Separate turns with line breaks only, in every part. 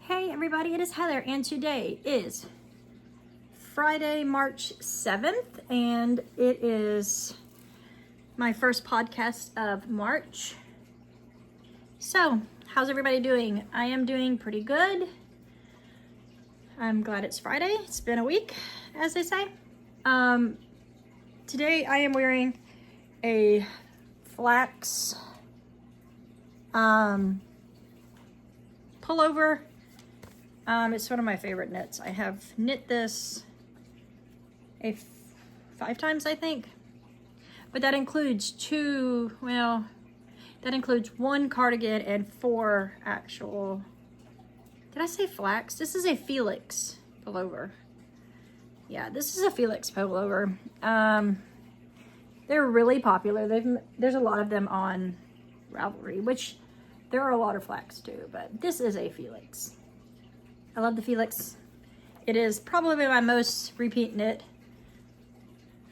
Hey everybody, it is Heather and today is Friday, March 7th and it is my first podcast of March. So, how's everybody doing? I am doing pretty good. I'm glad it's Friday. It's been a week, as they say. Today I am wearing a flax pullover. It's one of my favorite knits. I have knit this 5 times, I think. But that includes that includes 1 cardigan and 4 actual, did I say flax? This is a Felix pullover. Yeah, this is a Felix pullover. They're really popular. There's a lot of them on Ravelry, which there are a lot of flax too, but this is a Felix. I love the Felix. It is probably my most repeat knit,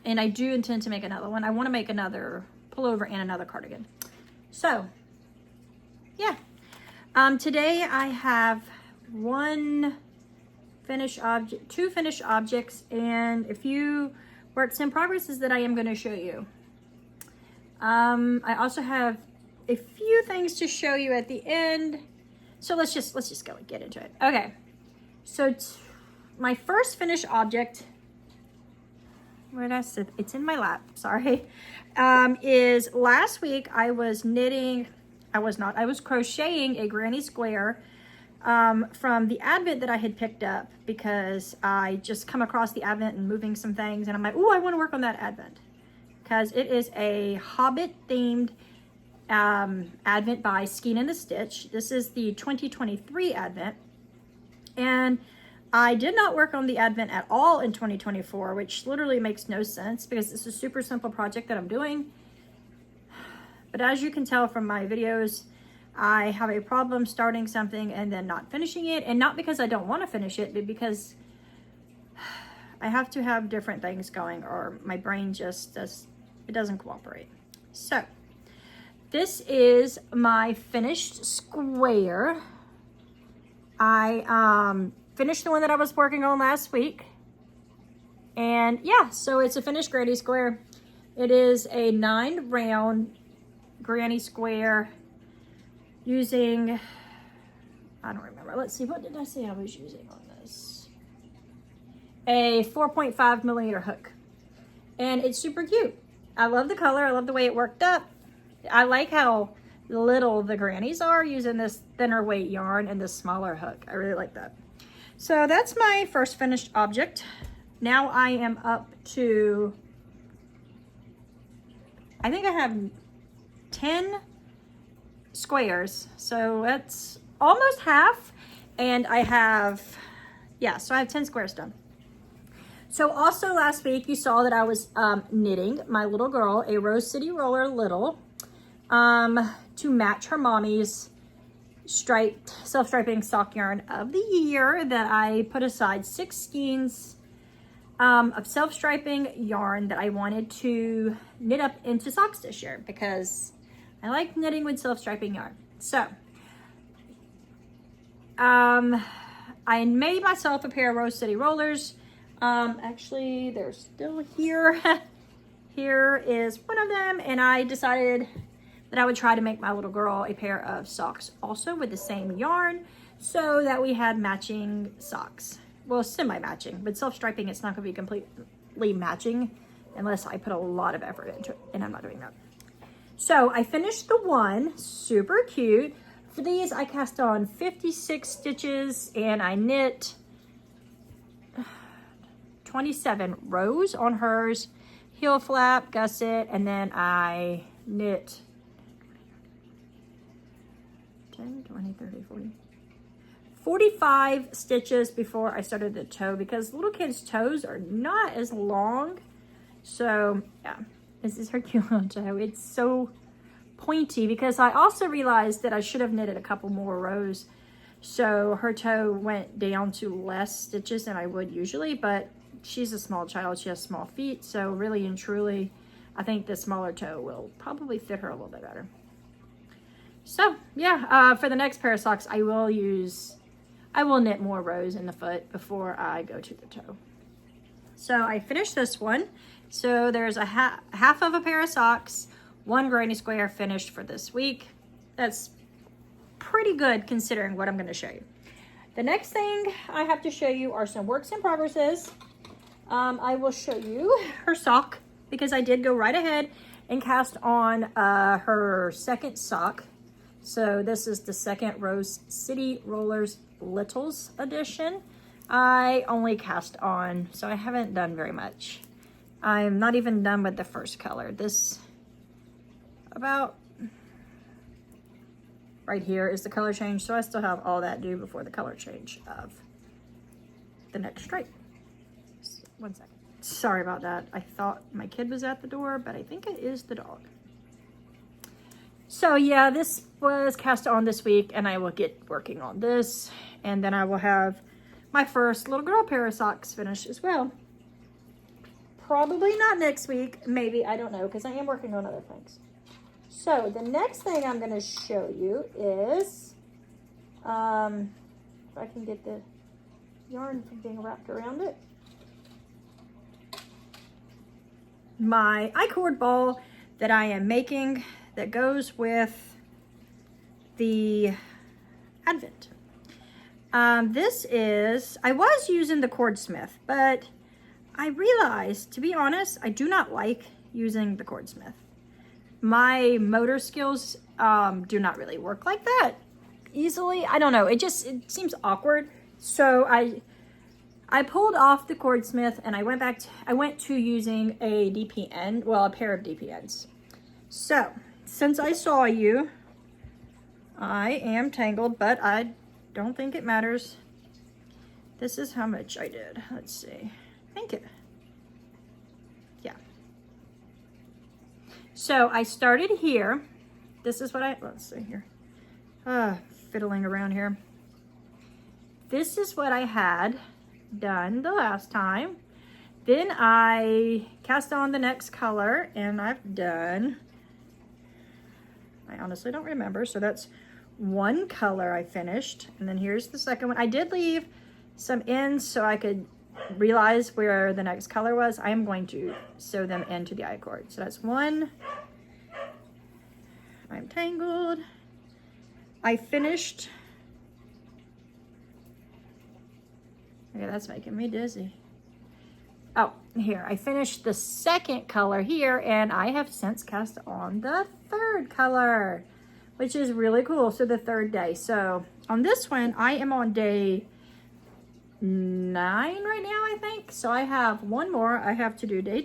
and I do intend to make another one. I want to make another pullover and another cardigan. So, yeah. Today I have 2 finished objects, and a few works in progresses that I am going to show you. I also have a few things to show you at the end. So let's just go and get into it. Okay. So my first finished object, where did I sit? It's in my lap, sorry. Is last week I was crocheting a granny square from the advent that I had picked up, because I just come across the advent and moving some things, and I'm like, oh, I want to work on that advent, because it is a Hobbit themed advent by Skein and the Stitch. This is the 2023 advent, and I did not work on the advent at all in 2024, which literally makes no sense because it's a super simple project that I'm doing. But as you can tell from my videos, I have a problem starting something and then not finishing it, and not because I don't want to finish it, but because I have to have different things going, or my brain just doesn't cooperate. So this is my finished square. I finished the one that I was working on last week. And yeah, so it's a finished granny square. It is a 9 round granny square using, I don't remember. Let's see, what did I say I was using on this? A 4.5 millimeter hook. And it's super cute. I love the color. I love the way it worked up. I like how little the grannies are using this thinner weight yarn and this smaller hook. I really like that. So that's my first finished object. Now I am up to, I think I have 10 squares. So that's almost half. And I have, so I have 10 squares done. So also last week you saw that I was knitting my little girl a Rose City Roller Little to match her mommy's self-striping sock yarn of the year, that I put aside 6 skeins of self-striping yarn that I wanted to knit up into socks this year, because I like knitting with self-striping yarn. So I made myself a pair of Rose City rollers. Actually, they're still here. Here is one of them, and I decided that I would try to make my little girl a pair of socks also with the same yarn, so that we had matching socks. Well, semi-matching, but self-striping, it's not going to be completely matching unless I put a lot of effort into it, and I'm not doing that. So I finished the one, super cute. For these, I cast on 56 stitches, and I knit 27 rows on hers, heel flap, gusset, and then I knit 10, 20, 30, 40, 45 stitches before I started the toe, because little kids' toes are not as long. So yeah, this is her cute little toe. It's so pointy, because I also realized that I should have knitted a couple more rows, so her toe went down to less stitches than I would usually, but she's a small child, she has small feet, so really and truly I think the smaller toe will probably fit her a little bit better. So yeah, for the next pair of socks I will use I will knit more rows in the foot before I go to the toe. So I finished this one. So there's a half of a pair of socks, 1 granny square finished for this week. That's pretty good considering what I'm going to show you. The next thing I have to show you are some works in progresses. I will show you her sock because I did go right ahead and cast on her second sock. So this is the second Rose City Rollers Littles edition. I only cast on, so I haven't done very much. I'm not even done with the first color. This about right here is the color change, so I still have all that due before the color change of the next stripe. One second. Sorry about that. I thought my kid was at the door, but I think it is the dog. So yeah, this was cast on this week, and I will get working on this, and then I will have my first little girl pair of socks finished as well. Probably not next week, maybe, I don't know, because I am working on other things. So the next thing I'm going to show you is, if I can get the yarn from being wrapped around it, my I-cord ball that I am making that goes with the Advent. This is, I was using the Cordsmith, but I realized, to be honest, I do not like using the Cordsmith. My motor skills do not really work like that easily. I don't know, it seems awkward. So I pulled off the Cordsmith and I went to using a DPN, well, a pair of DPNs. So, since I saw you, I am tangled, but I don't think it matters. This is how much I did. Let's see. I think it, yeah. So I started here. This is what let's see here. Fiddling around here. This is what I had done the last time. Then I cast on the next color, and I've done, I honestly don't remember, so that's one color I finished, and then here's the second one. I did leave some ends so I could realize where the next color was. I am going to sew them into the I-cord. So that's one. I'm tangled. I finished. Okay, that's making me dizzy. Oh, here, I finished the second color here, and I have since cast on the third color, which is really cool. So the third day. So on this one, I am on day 9 right now, I think. So I have one more. I have to do day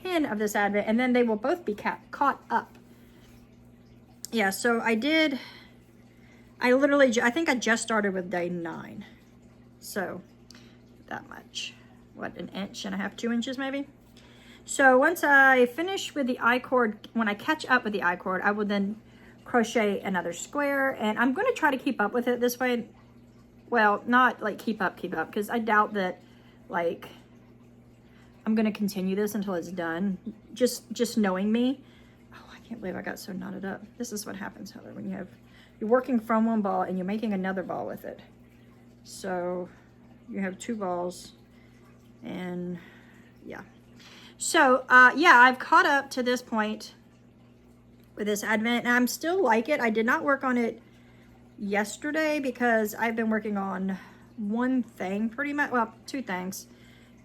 10 of this Advent, and then they will both be caught up. Yeah, so I think I just started with day 9. So that much. What, an inch and a half, 2 inches maybe? So once I finish with the I-cord, when I catch up with the I-cord, I will then crochet another square, and I'm going to try to keep up with it this way. Well, not like keep up, because I doubt that, like, I'm going to continue this until it's done. Just knowing me. Oh, I can't believe I got so knotted up. This is what happens, Heather, when you're working from one ball and you're making another ball with it. So you have 2 balls, and yeah. So, yeah, I've caught up to this point with this Advent, and I'm still like it. I did not work on it yesterday because I've been working on one thing pretty much, well, 2 things,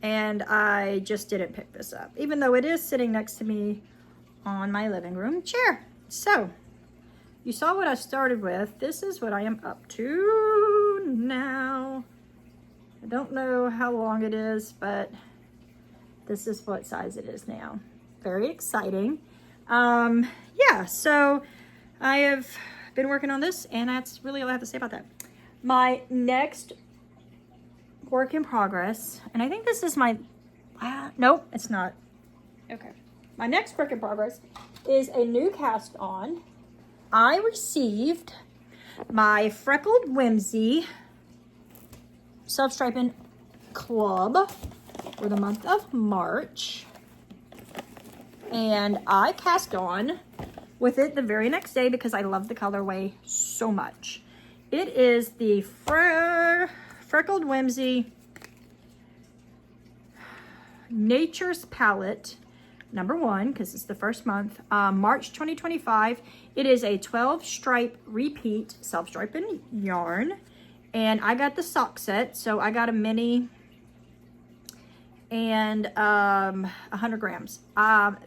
and I just didn't pick this up, even though it is sitting next to me on my living room chair. So you saw what I started with. This is what I am up to now. I don't know how long it is, but this is what size it is now. Very exciting. Yeah, so I have been working on this, and that's really all I have to say about that. My next work in progress, and I think this is my, nope, it's not. Okay. My next work in progress is a new cast on. I received my Freckled Whimsey Self-Striping Club for the month of March, and I cast on with it the very next day because I love the colorway so much. It is the Freckled Whimsey Nature's Palette #1, because it's the first month, March 2025. It is a 12 stripe repeat self-striping yarn, and I got the sock set, so I got a mini and 100 grams.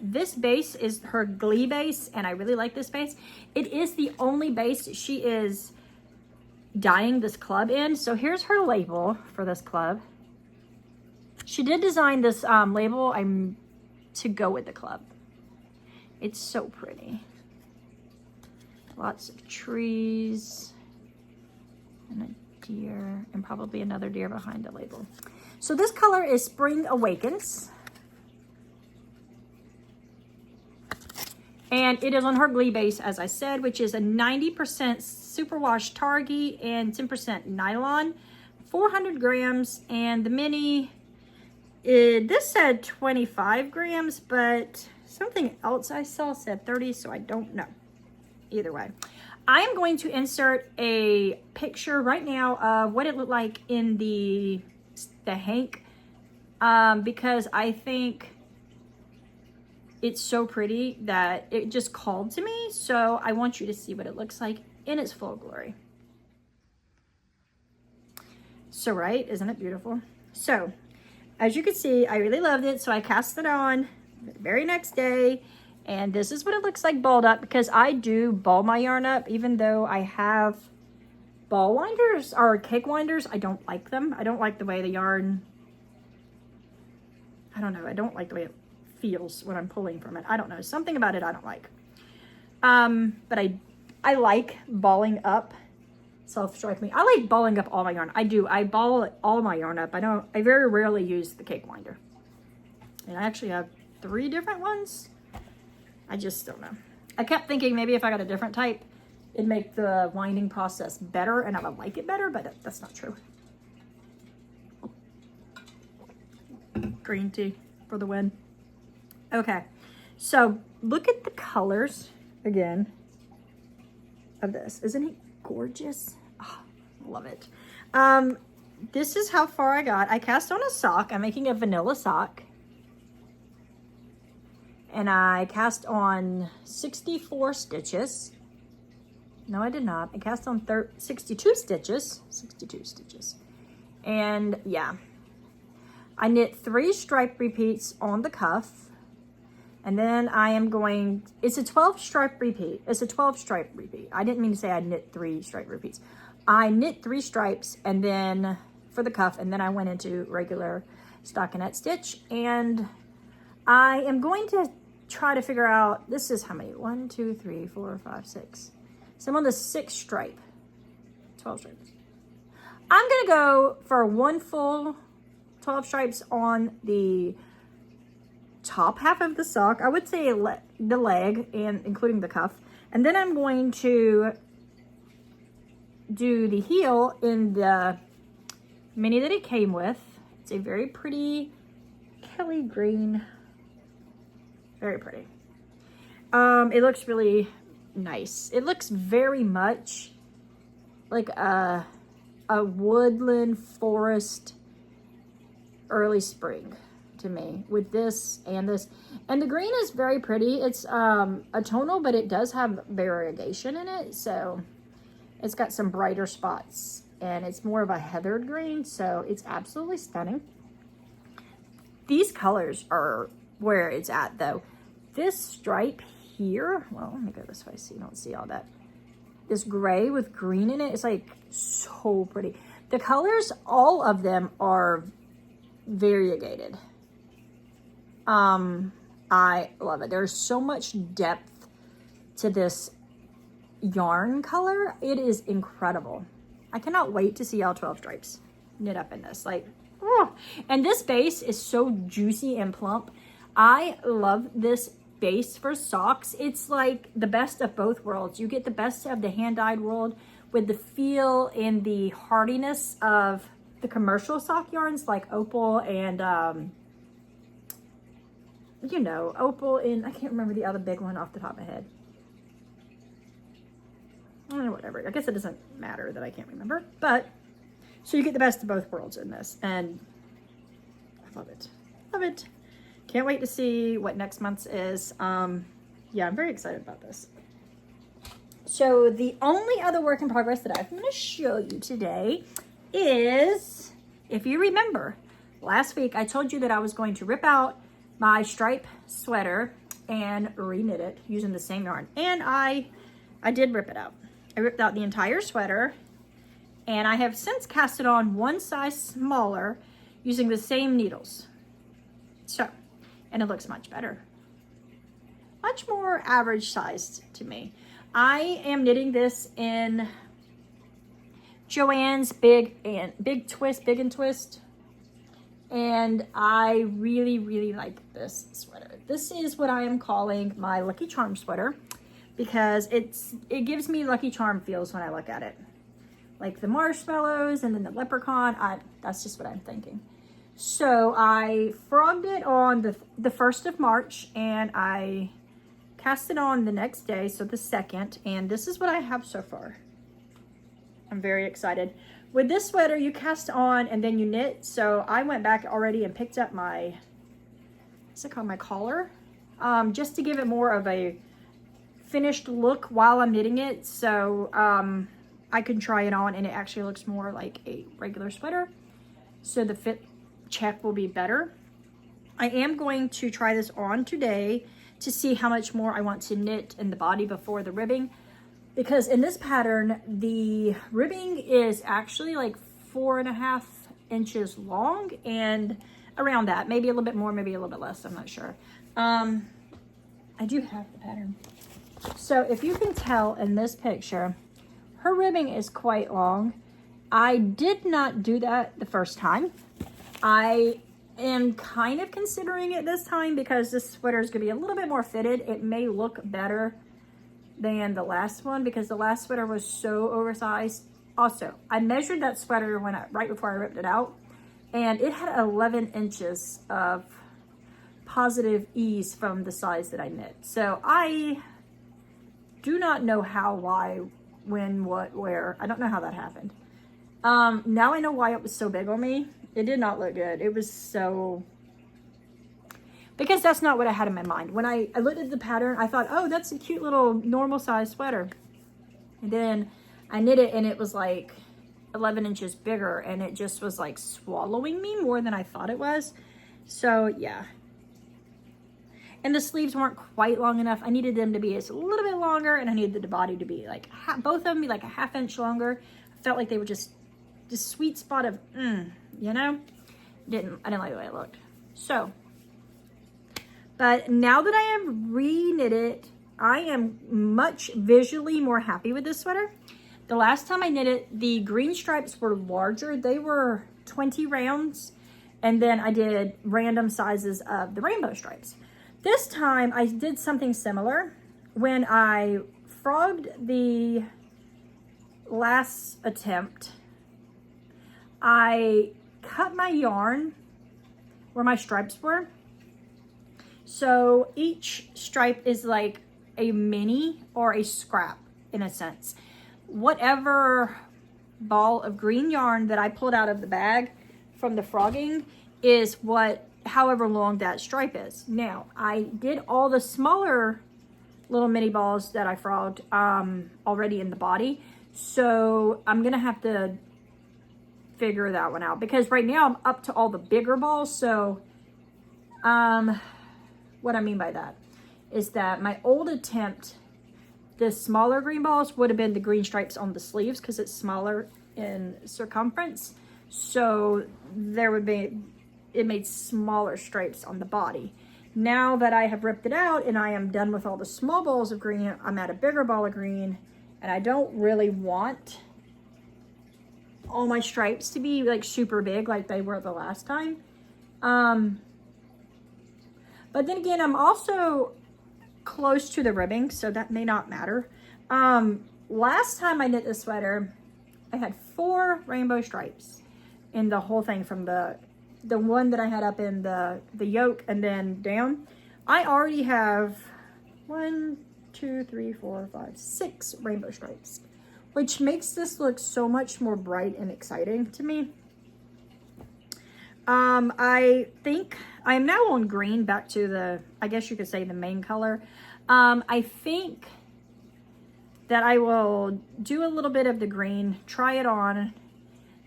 This base is her Glee base, and I really like this base. It is the only base she is dyeing this club in. So here's her label for this club. She did design this label to go with the club. It's so pretty. Lots of trees and a deer, and probably another deer behind the label. So this color is Spring Awakens. And it is on her Glee base, as I said, which is a 90% superwash targhee and 10% nylon, 400 grams. And the mini, this said 25 grams, but something else I saw said 30, so I don't know. Either way, I am going to insert a picture right now of what it looked like in the hank, because I think it's so pretty that it just called to me. So I want you to see what it looks like in its full glory. So, right, isn't it beautiful? So as you can see, I really loved it. So I cast it on the very next day, and this is what it looks like balled up, because I do ball my yarn up. Even though I have ball winders or cake winders, I don't like them. I don't like the way the yarn, I don't know, I don't like the way it feels when I'm pulling from it. I don't know, something about it I don't like. But I like balling up self-striping. I like balling up all my yarn. I do. I ball all my yarn up. I very rarely use the cake winder. And I actually have 3 different ones. I just don't know. I kept thinking maybe if I got a different type, it'd make the winding process better and I would like it better, but that's not true. Green tea for the win. Okay, so look at the colors again of this. Isn't it gorgeous? Oh, love it. This is how far I got. I cast on a sock. I'm making a vanilla sock. And I cast on 64 stitches. No, I did not. I cast on 62 stitches. 62 stitches. And yeah, I knit 3 stripe repeats on the cuff. And then I am going, it's a 12 stripe repeat. It's a 12 stripe repeat. I didn't mean to say I knit 3 stripe repeats. I knit 3 stripes and then for the cuff, and then I went into regular stockinette stitch. And I am going to try to figure out, this is how many? 1, 2, 3, 4, 5, 6. So I'm on the 6th stripe, 12 stripes. I'm gonna go for 1 full 12 stripes on the top half of the sock. I would say the leg, and including the cuff. And then I'm going to do the heel in the mini that it came with. It's a very pretty Kelly green. Very pretty. It looks really nice. It looks very much like a woodland forest early spring to me, with this and this. And the green is very pretty. It's a tonal, but it does have variegation in it. So it's got some brighter spots, and it's more of a heathered green. So it's absolutely stunning. These colors are where it's at though. This stripe here, well, let me go this way so you don't see all that. This gray with green in it, it's like so pretty. The colors, all of them are variegated. I love it. There's so much depth to this yarn color. It is incredible. I cannot wait to see all 12 stripes knit up in this. Like, oh. And this base is so juicy and plump. I love this base for socks. It's like the best of both worlds. You get the best of the hand-dyed world with the feel and the hardiness of the commercial sock yarns like Opal and you know, Opal and I can't remember the other big one off the top of my head. whatever. I guess it doesn't matter that I can't remember. But, so you get the best of both worlds in this. And I love it. Love it. Can't wait to see what next month's is. Yeah, I'm very excited about this. So the only other work in progress that I'm going to show you today is, if you remember, last week I told you that I was going to rip out my stripe sweater and reknit it using the same yarn. And I did rip it out. I ripped out the entire sweater, and I have since cast it on one size smaller using the same needles. So, and it looks much better. Much more average sized to me. I am knitting this in Joann's Big and Twist. And I really, really like this sweater. This is what I am calling my Lucky Charm sweater, because it gives me Lucky Charm feels when I look at it. Like the marshmallows and then the leprechaun, that's just what I'm thinking. So I frogged it on the 1st of March, and I cast it on the next day, so the 2nd, and this is what I have so far. I'm very excited. With this sweater, you cast on and then you knit. So I went back already and picked up my, what's it called, my collar, just to give it more of a finished look while I'm knitting it. So I can try it on, and it actually looks more like a regular sweater. So the fit check will be better. I am going to try this on today to see how much more I want to knit in the body before the ribbing. Because in this pattern, the ribbing is actually like 4.5 inches long, and around that, maybe a little bit more, maybe a little bit less, I'm not sure. I do have the pattern. So if you can tell in this picture, her ribbing is quite long. I did not do that the first time. I am kind of considering it this time because this sweater is going to be a little bit more fitted. It may look better than the last one because the last sweater was so oversized. Also, I measured that sweater right before I ripped it out, and it had 11 inches of positive ease from the size that I knit. So I do not know how, why, when, what, where. I don't know how that happened. Now I know why it was so big on me. It did not look good. It was so... Because that's not what I had in my mind. When I looked at the pattern, I thought, oh, that's a cute little normal size sweater. And then I knit it, and it was like 11 inches bigger, and it just was like swallowing me more than I thought it was. So yeah. And the sleeves weren't quite long enough. I needed them to be just a little bit longer, and I needed the body to be like, both of them be like a ½ inch longer. I felt like they were just the sweet spot of, you know? I didn't like the way it looked. So, but now that I have re-knit it, I am much visually more happy with this sweater. The last time I knit it, the green stripes were larger. They were 20 rounds, and then I did random sizes of the rainbow stripes. This time I did something similar. When I frogged the last attempt, I cut my yarn where my stripes were. So each stripe is like a mini or a scrap in a sense. Whatever ball of green yarn that I pulled out of the bag from the frogging is however long that stripe is. Now, I did all the smaller little mini balls that I frogged already in the body. So I'm gonna have to figure that one out because right now I'm up to all the bigger balls. So what I mean by that is that my old attempt, the smaller green balls would have been the green stripes on the sleeves because it's smaller in circumference. So it made smaller stripes on the body. Now that I have ripped it out and I am done with all the small balls of green, I'm at a bigger ball of green, and I don't really want all my stripes to be like super big like they were the last time. But then again, I'm also close to the ribbing, so that may not matter. Last time I knit this sweater, I had 4 rainbow stripes in the whole thing, from the one that I had up in the yoke and then down. I already have 1, 2, 3, 4, 5, 6 rainbow stripes. which makes this look so much more bright and exciting to me. I think I am now on green, back to the, I guess you could say, the main color. I think that I will do a little bit of the green, try it on,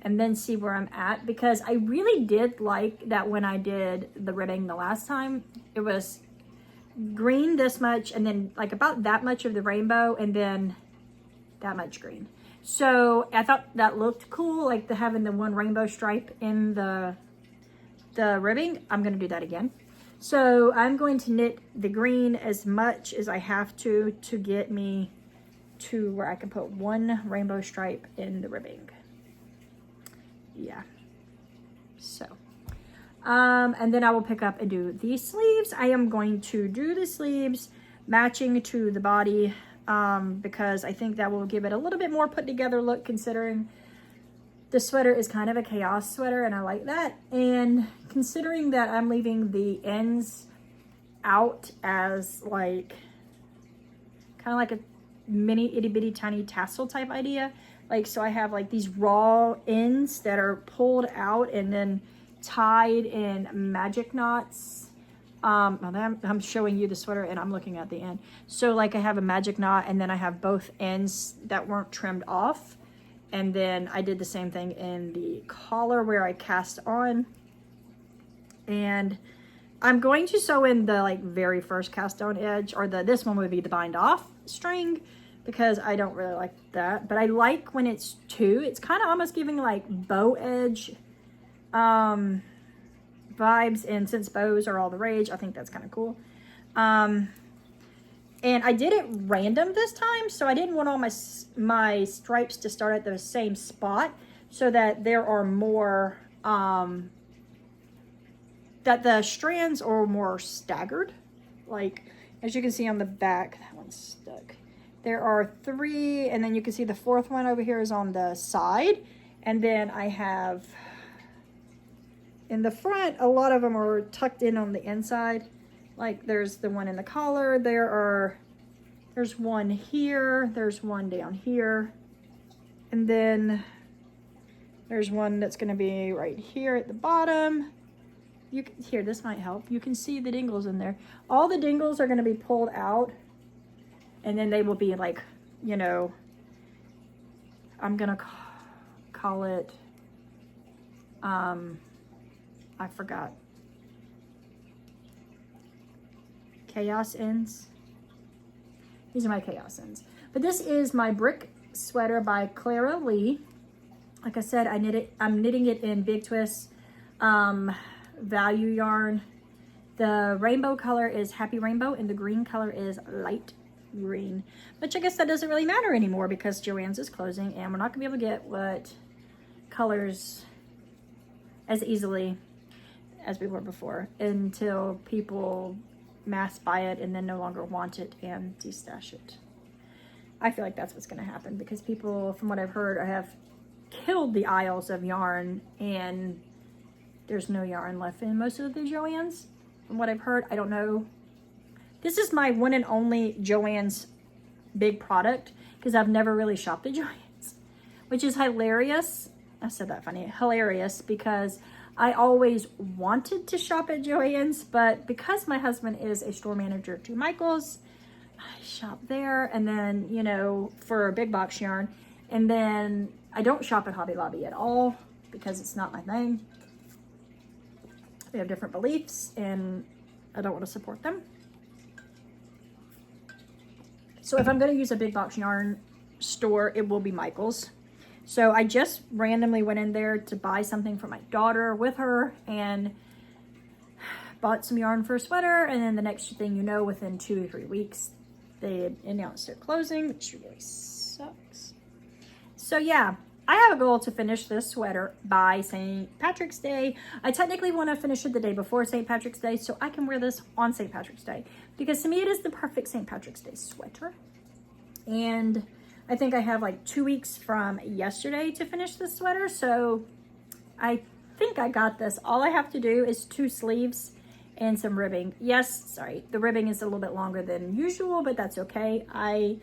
and then see where I'm at, because I really did like that when I did the ribbing the last time. It was green this much, and then like about that much of the rainbow, and then that much green. So I thought that looked cool, like having the one rainbow stripe in the ribbing. I'm going to do that again. So I'm going to knit the green as much as I have to get me to where I can put one rainbow stripe in the ribbing. Yeah. So, and then I will pick up and do these sleeves. I am going to do the sleeves matching to the body, because I think that will give it a little bit more put together look, considering the sweater is kind of a chaos sweater, and I like that. And considering that I'm leaving the ends out as like, kind of like a mini itty bitty tiny tassel type idea. Like, so I have like these raw ends that are pulled out and then tied in magic knots. I'm showing you the sweater and I'm looking at the end. So like I have a magic knot, and then I have both ends that weren't trimmed off. And then I did the same thing in the collar where I cast on. And I'm going to sew in the like very first cast on edge, or this one would be the bind off string, because I don't really like that. But I like when it's two. It's kind of almost giving like bow edge vibes. And since bows are all the rage, I think that's kind of cool. And I did it random this time, so I didn't want all my stripes to start at the same spot, so that there are more, that the strands are more staggered. Like, as you can see on the back, that one's stuck. There are 3, and then you can see the 4th one over here is on the side. And then I have, in the front, a lot of them are tucked in on the inside. Like there's the one in the collar, there's one here, there's one down here, and then there's one that's going to be right here at the bottom. Here, this might help. You can see the dingles in there. All the dingles are going to be pulled out, and then they will be like, you know, I'm going to call it, I forgot. Chaos ends. These are my chaos ends. But this is my brick sweater by Clara Lee. Like I said, I'm knitting it in Big Twist value yarn. The rainbow color is Happy Rainbow, and the green color is Light Green. Which I guess that doesn't really matter anymore, because Joann's is closing, and we're not gonna be able to get what colors as easily as we were before, until people mass buy it and then no longer want it and destash it. I feel like that's what's going to happen, because people, from what I've heard, have killed the aisles of yarn, and there's no yarn left in most of the Joann's. From what I've heard, I don't know. This is my one and only Joann's big product, because I've never really shopped at Joann's, which is hilarious. I said that funny. Hilarious, because I always wanted to shop at Joann's, but because my husband is a store manager to Michael's, I shop there, and then, you know, for big box yarn, and then I don't shop at Hobby Lobby at all, because it's not my thing. They have different beliefs, and I don't want to support them. So if I'm going to use a big box yarn store, it will be Michael's. So I just randomly went in there to buy something for my daughter with her, and bought some yarn for a sweater, and then the next thing you know, within 2 or 3 weeks, they announced their closing, which really sucks. So yeah, I have a goal to finish this sweater by St. Patrick's Day. I technically want to finish it the day before St. Patrick's Day, so I can wear this on St. Patrick's Day, because to me it is the perfect St. Patrick's Day sweater. And I think I have like 2 weeks from yesterday to finish this sweater, so I think I got this. All I have to do is 2 sleeves and some ribbing. Yes, sorry, the ribbing is a little bit longer than usual, but that's okay. I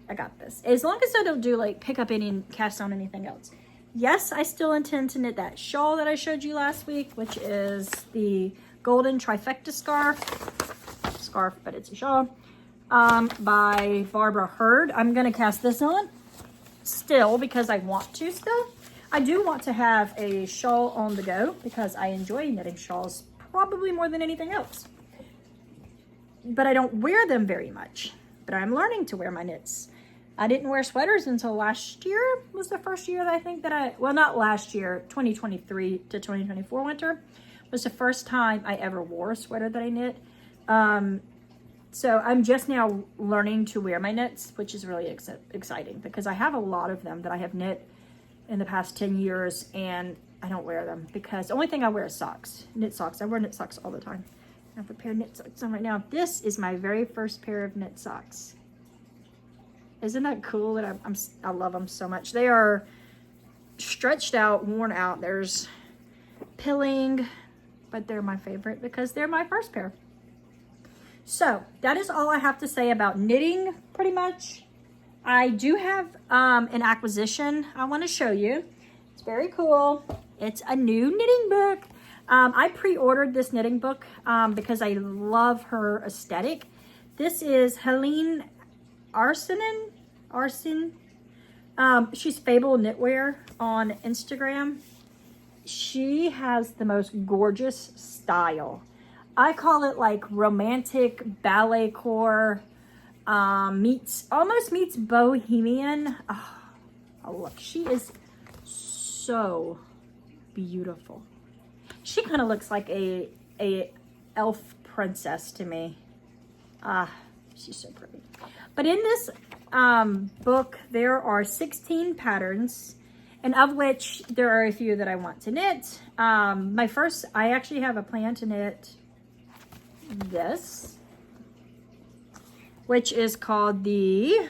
I got this. As long as I don't do like pick up any and cast on anything else. Yes, I still intend to knit that shawl that I showed you last week, which is the golden trifecta scarf, but it's a shawl, by Barbara Hurd. I'm gonna cast this on still because I want to still. I do want to have a shawl on the go because I enjoy knitting shawls probably more than anything else. But I don't wear them very much, but I'm learning to wear my knits. I didn't wear sweaters until last year was the first year that I think that well, not last year, 2023 to 2024 winter was the first time I ever wore a sweater that I knit. So I'm just now learning to wear my knits, which is really exciting because I have a lot of them that I have knit in the past 10 years and I don't wear them because the only thing I wear is socks, knit socks. I wear knit socks all the time. I have a pair of knit socks on right now. This is my very first pair of knit socks. Isn't that cool? That I love them so much. They are stretched out, worn out. There's pilling, but they're my favorite because they're my first pair. So that is all I have to say about knitting pretty much. I do have an acquisition I want to show you. It's very cool. It's a new knitting book. I pre-ordered this knitting book because I love her aesthetic. This is Helene Arsen. She's Fable Knitwear on Instagram. She has the most gorgeous style. I call it like romantic ballet core, almost meets bohemian. Oh, look, she is so beautiful. She kind of looks like a elf princess to me. She's so pretty. But in this book, there are 16 patterns, and of which there are a few that I want to knit. I actually have a plan to knit this, which is called I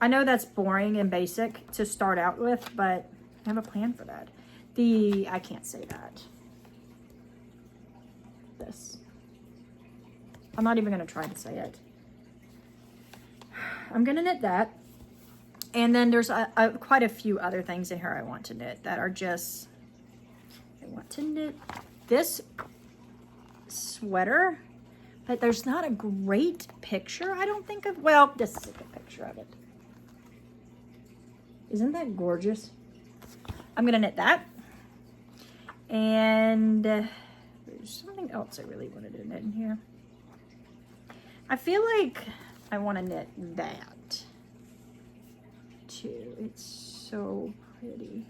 know that's boring and basic to start out with, but I have a plan for that. I can't say that. This. I'm not even going to try to say it. I'm going to knit that. And then there's quite a few other things in here I want to knit that are just, I want to knit this sweater, but there's not a great picture, I don't think of. Well, this is a good picture of it. Isn't that gorgeous? I'm going to knit that. And there's something else I really wanted to knit in here. I feel like I want to knit that too. It's so pretty.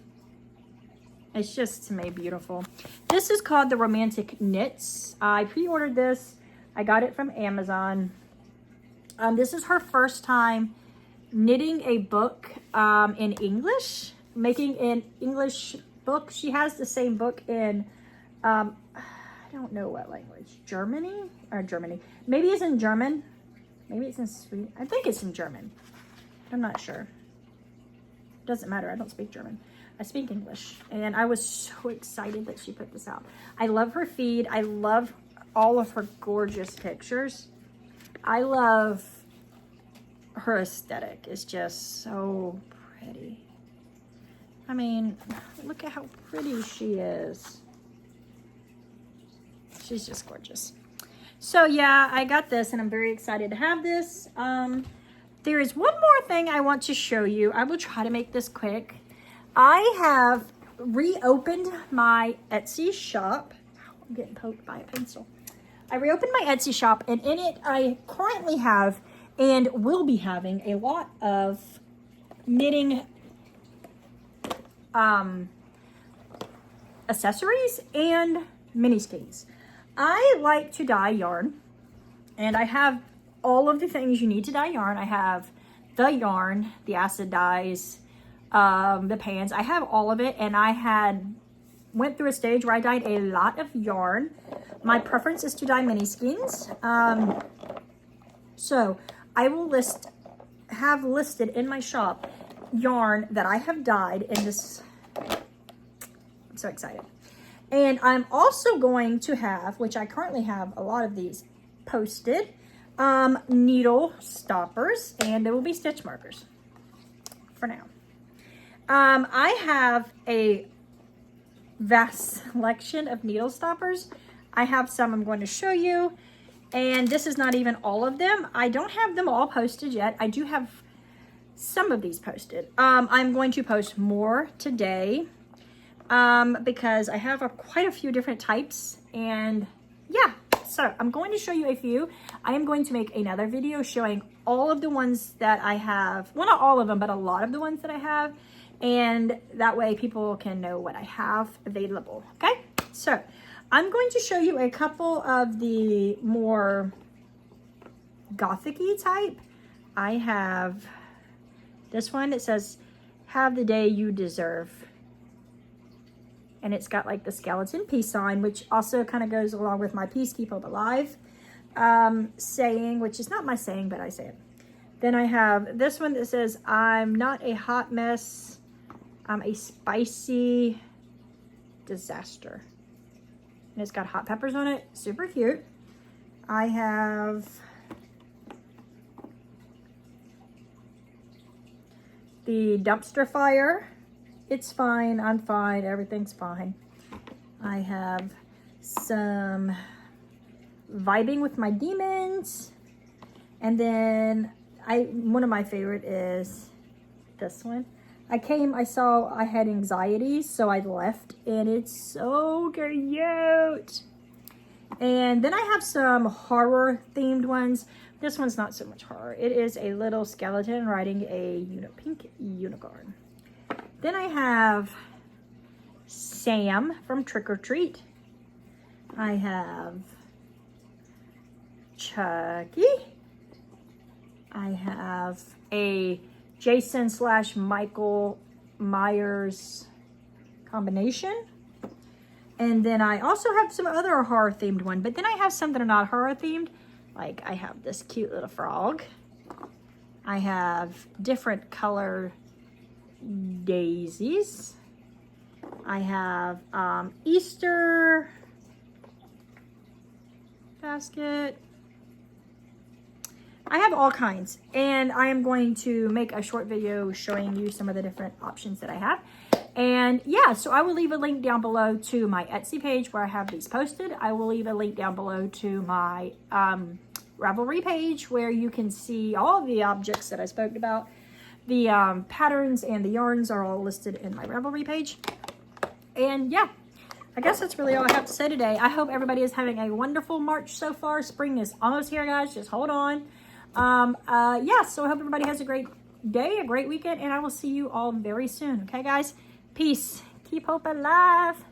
It's just, to me, beautiful. This is called the Romantic Knits. I pre-ordered this. I got it from Amazon. This is her first time knitting a book in English, making an English book. She has the same book in, I don't know what language, Germany. Maybe it's in German. Maybe it's in Sweden. I think it's in German. I'm not sure. Doesn't matter. I don't speak German. I speak English. And I was so excited that she put this out. I love her feed. I love all of her gorgeous pictures. I love her aesthetic. It's just so pretty. I mean, look at how pretty she is. She's just gorgeous. So yeah, I got this and I'm very excited to have this. There is one more thing I want to show you. I will try to make this quick. I have reopened my Etsy shop. I'm getting poked by a pencil. I reopened my Etsy shop, and in it I currently have and will be having a lot of knitting accessories and mini skeins. I like to dye yarn, and I have all of the things you need to dye yarn. I have the yarn, the acid dyes, the pans. I have all of it, and I went through a stage where I dyed a lot of yarn. My preference is to dye mini skeins. So I will have listed in my shop yarn that I have dyed in this. I'm so excited. And I'm also going to have, which I currently have a lot of these posted, needle stoppers, and there will be stitch markers for now. I have a vast selection of needle stoppers. I have some I'm going to show you, and this is not even all of them. I don't have them all posted yet. I do have some of these posted. I'm going to post more today because I have quite a few different types, and yeah, so I'm going to show you a few. I am going to make another video showing all of the ones that I have. Well, not all of them, but a lot of the ones that I have. And that way people can know what I have available. Okay, so I'm going to show you a couple of the more gothic-y type. I have this one. It says, "Have the day you deserve." And it's got like the skeleton peace sign, which also kind of goes along with my "Peace, keep hope alive" saying, which is not my saying, but I say it. Then I have this one that says, "I'm not a hot mess, I'm a spicy disaster." And it's got hot peppers on it, super cute. I have the dumpster fire. It's fine, I'm fine, everything's fine. I have some vibing with my demons. And then one of my favorite is this one. I saw I had anxiety, so I left, and it's so cute. And then I have some horror themed ones. This one's not so much horror. It is a little skeleton riding a pink unicorn. Then I have Sam from Trick or Treat. I have Chucky. I have a Jason/Michael Myers combination. And then I also have some other horror themed one, but then I have some that are not horror themed. Like I have this cute little frog. I have different color daisies. I have Easter basket. I have all kinds, and I am going to make a short video showing you some of the different options that I have. And yeah, so I will leave a link down below to my Etsy page where I have these posted. I will leave a link down below to my Ravelry page where you can see all of the objects that I spoke about. The patterns and the yarns are all listed in my Ravelry page. And yeah, I guess that's really all I have to say today. I hope everybody is having a wonderful March so far. Spring is almost here, guys. Just hold on. Yeah, so I hope everybody has a great day, a great weekend, and I will see you all very soon. Okay, guys? Peace. Keep hope alive.